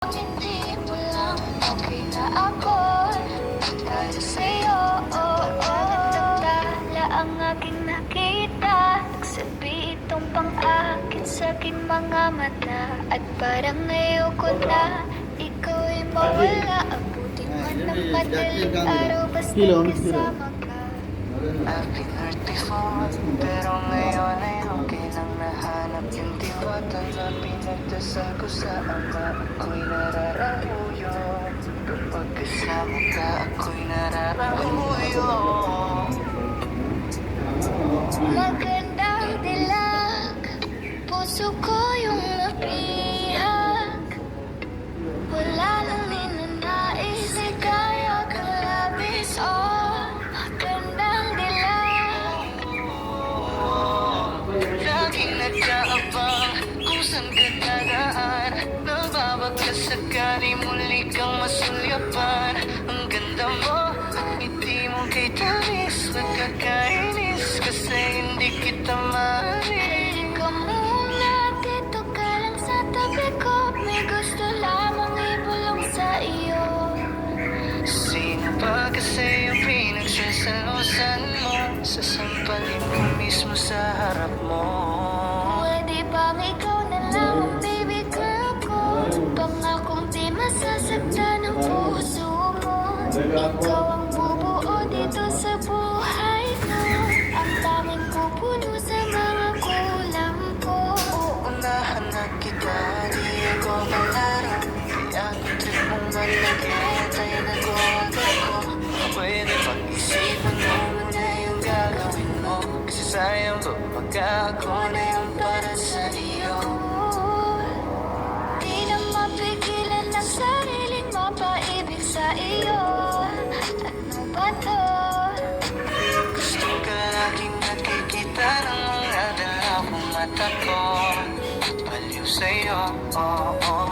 Hindi mo lang okay na ako dahil sa'yo, nagtala ang aking nakita. Nagsabi itong pang-akit sa aking mga mata. At parang ayoko na ikaw ay mawala. Abutin man ng madaling araw basta kasama ka. I've been hurt before, pero ngayon ay okay lang. Nahanap yung diwata na pinagdasal ko sa ama. Ako'y nararahuyo kapag kasama ka, ako'y nararahuyo. Magandang dilag, puso ko yung napihag. Wala nang ninanais, ligaya kang labis, oh. Magandang dilag. Laging nag-aabang kung saan ka dadaan. Nababagkas sakali muli kang masulyapan. Ang ganda mo at ngiti mo kay tamis. Nagkakainis kasi hindi kita maalis. Halika muna, dito ka lang sa tabi ko. May gusto lamang ibulong sa iyo. Sino ba kasi yung pinagsasalosan mo? Sasampalin ko mismo sa harap mo. Pwede bang ikaw na lang ang baby girl ko? Pangakong di masasaktan ang puso mo. Ikaw ang bubuo dito sa buhay ko. Ang tanging pupuno sa mga kulang ko. Uunahan na kita, di ako malaro. Kaya ang trip mong malagay, tayo nag-uagad ko. Pwede pag-isipan mo muna yung gagawin mo. Kasi sayang ba pagka ako na yung para sa iyo. Di na mapigilan ang sariling mapaibig sa iyo. Ano ba to? Gusto ka laging nakikita ng mga dalawang mata ko. Baliw sa'yo, oh, oh.